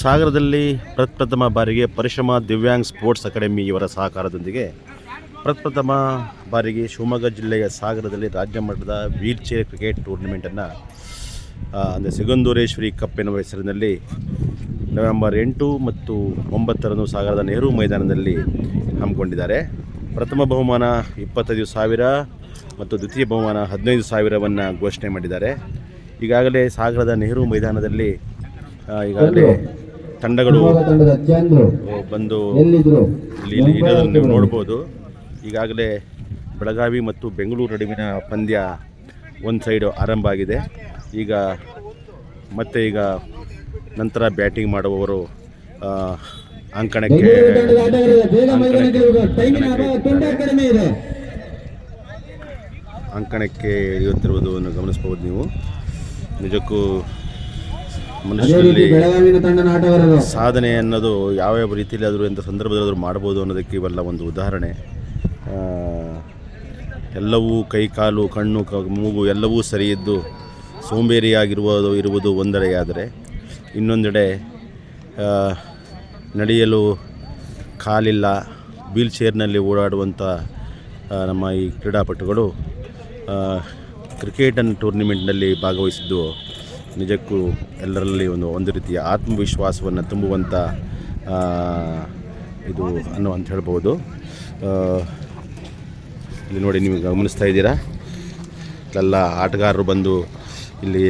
ಸಾಗರದಲ್ಲಿ ಪ್ರಪ್ರಥಮ ಬಾರಿಗೆ ಪರಿಶ್ರಮ ದಿವ್ಯಾಂಗ್ ಸ್ಪೋರ್ಟ್ಸ್ ಅಕಾಡೆಮಿ ಇವರ ಸಹಕಾರದೊಂದಿಗೆ ಪ್ರಪ್ರಥಮ ಬಾರಿಗೆ ಶಿವಮೊಗ್ಗ ಜಿಲ್ಲೆಯ ಸಾಗರದಲ್ಲಿ ರಾಜ್ಯ ಮಟ್ಟದ ವೀಲ್ ಚೇರ್ ಕ್ರಿಕೆಟ್ ಟೂರ್ನಿಮೆಂಟನ್ನು ಅಂದರೆ ಸಿಗಂದೂರೇಶ್ವರಿ ಕಪ್ ಎನ್ನುವ ಹೆಸರಿನಲ್ಲಿ ನವೆಂಬರ್ 8 ಮತ್ತು 9 ಸಾಗರದ ನೆಹರು ಮೈದಾನದಲ್ಲಿ ಹಮ್ಮಿಕೊಂಡಿದ್ದಾರೆ. ಪ್ರಥಮ ಬಹುಮಾನ 25,000 ಮತ್ತು ದ್ವಿತೀಯ ಬಹುಮಾನ 15,000ವನ್ನು ಘೋಷಣೆ ಮಾಡಿದ್ದಾರೆ. ಈಗಾಗಲೇ ಸಾಗರದ ನೆಹರು ಮೈದಾನದಲ್ಲಿ ಈಗಾಗಲೇ ತಂಡಗಳು ಬಂದು ಇಲ್ಲಿ ಇರೋದನ್ನು ನೀವು ನೋಡ್ಬೋದು. ಈಗಾಗಲೇ ಬೆಳಗಾವಿ ಮತ್ತು ಬೆಂಗಳೂರು ನಡುವಿನ ಪಂದ್ಯ ಒಂದು ಸೈಡು ಆರಂಭ ಆಗಿದೆ. ಈಗ ನಂತರ ಬ್ಯಾಟಿಂಗ್ ಮಾಡುವವರು ಅಂಕಣಕ್ಕೆ ಇಳಿಯುತ್ತಿರುವುದನ್ನು ಗಮನಿಸಬಹುದು. ನೀವು ನಿಜಕ್ಕೂ ಮನುಷ್ಯರಲ್ಲಿ ಸಾಧನೆ ಅನ್ನೋದು ಯಾವ ರೀತಿಯಲ್ಲಿ ಆದರೂ ಎಂಥ ಸಂದರ್ಭದಲ್ಲಾದರೂ ಮಾಡ್ಬೋದು ಅನ್ನೋದಕ್ಕೆ ಇವೆಲ್ಲ ಒಂದು ಉದಾಹರಣೆ. ಎಲ್ಲವೂ ಕೈ ಕಾಲು ಕಣ್ಣು ಮೂಗು ಎಲ್ಲವೂ ಸರಿ ಇದ್ದು ಇರುವುದು ಒಂದೆಡೆಯಾದರೆ, ಇನ್ನೊಂದೆಡೆ ನಡೆಯಲು ಕಾಲಿಲ್ಲ, ವೀಲ್ ಚೇರ್ನಲ್ಲಿ ಓಡಾಡುವಂಥ ನಮ್ಮ ಈ ಕ್ರೀಡಾಪಟುಗಳು ಕ್ರಿಕೆಟನ್ನು ಟೂರ್ನಿಮೆಂಟ್ನಲ್ಲಿ ಭಾಗವಹಿಸಿದ್ದು ನಿಜಕ್ಕೂ ಎಲ್ಲರಲ್ಲಿ ಒಂದು ರೀತಿಯ ಆತ್ಮವಿಶ್ವಾಸವನ್ನು ತುಂಬುವಂಥ ಇದು ಅಂತ ಹೇಳ್ಬೋದು. ಇಲ್ಲಿ ನೋಡಿ, ನೀವು ಗಮನಿಸ್ತಾ ಇದ್ದೀರಾ, ಎಲ್ಲ ಆಟಗಾರರು ಬಂದು ಇಲ್ಲಿ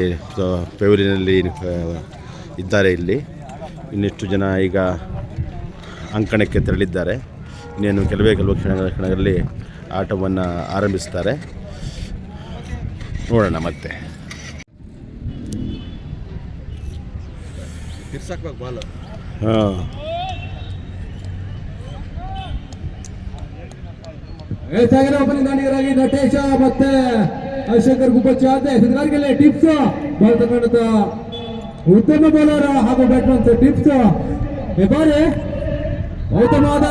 ಪೆವಿಲಿಯನಲ್ಲಿ ಇದ್ದಾರೆ. ಇಲ್ಲಿ ಇನ್ನಿಷ್ಟು ಜನ ಈಗ ಅಂಕಣಕ್ಕೆ ತೆರಳಿದ್ದಾರೆ. ಇನ್ನೇನು ಕೆಲವೇ ಕ್ಷಣಗಳಲ್ಲಿ ಆಟವನ್ನು ಆರಂಭಿಸ್ತಾರೆ. ನೋಡೋಣ ಮತ್ತೆ. ಸಾಗರ ಓಪನಿಂಗ್ ದಾಂಡಿಗರಾಗಿ ನಟೇಶ ಮತ್ತೆ ಶಂಕರ್ ಗುಬ್ಬಚ್ಚಾದೆ ಸಿದ್ಧರಾಜ್ ಟಿಪ್ಸ್ ಭಾರತ ತಂಡದ ಉತ್ತಮ ಬೌಲರ್ ಹಾಗೂ ಬ್ಯಾಟ್ಮನ್ ಟಿಪ್ಸ್ ಬಾರಿ ಉತ್ತಮವಾದ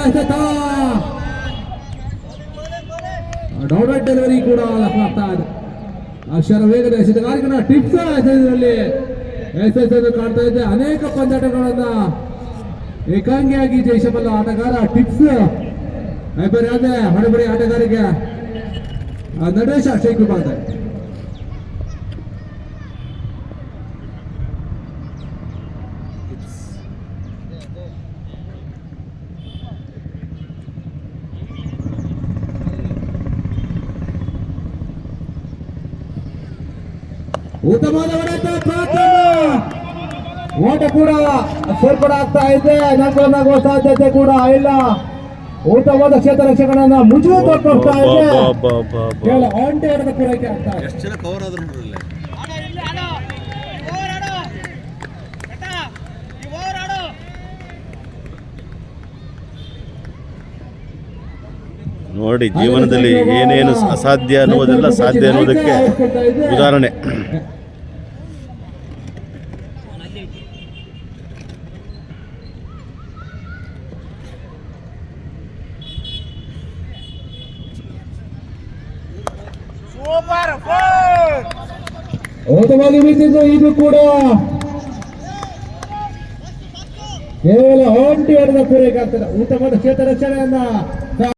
ಡೌನ್ ಡೆಲಿವರಿ ಕೂಡ ಆಗ್ತಾ ಇದೆ. ಅಕ್ಷರ ವೇಗದ ಸಿದ್ಧರಾಜ್ನ ಟಿಪ್ಸ್ ಎಸ್ ಕಾಣ್ತಾ ಇದೆ. ಅನೇಕ ಪಂದ್ಯಾಟಗಳನ್ನ ಏಕಾಂಗಿಯಾಗಿ ಜಯಿಸಬಲ್ಲ ಆಟಗಾರ ಟಿಪ್ಸ್. ಬೇರೆ ಅದೇ ಹೊರಬಡಿ ಆಟಗಾರಿಗೆ ನಟೇಶ ಶೇಖ್ ಮಾಡ್ತಾರೆ. ಉತ್ತಮವಾದ ಓಟ ಕೂಡ ಸೇರ್ಪಡೆ ಆಗ್ತಾ ಇದೆ. ನಗುವ ಸಾಧ್ಯತೆ ಕೂಡ ಇಲ್ಲ. ಉತ್ತಮವಾದ ಕ್ಷೇತ್ರ ರಕ್ಷಕರನ್ನ ಮುಜುಗು ತೋರ್ಪಡ್ತಾ ಇದೆ. ಆಂಟಿ ಆಟದ ಪೂರೈಕೆ ಆಗ್ತಾ ಇದೆ. ನೋಡಿ, ಜೀವನದಲ್ಲಿ ಏನೇನು ಅಸಾಧ್ಯ ಅನ್ನುವುದೆಲ್ಲ ಸಾಧ್ಯ ಅನ್ನೋದಕ್ಕೆ ಉದಾಹರಣೆ. ಉತ್ತಮವಾಗಿ ಬೀಸಿದ್ದು ಇದು ಕೂಡ ಕೇವಲ ಆಂಟಿ ಆಟದ ಪೂರೈಕೆ ಆಗ್ತದೆ. ಉತ್ತಮವಾದ ಕ್ಷೇತ್ರ ರಕ್ಷಣೆಯನ್ನ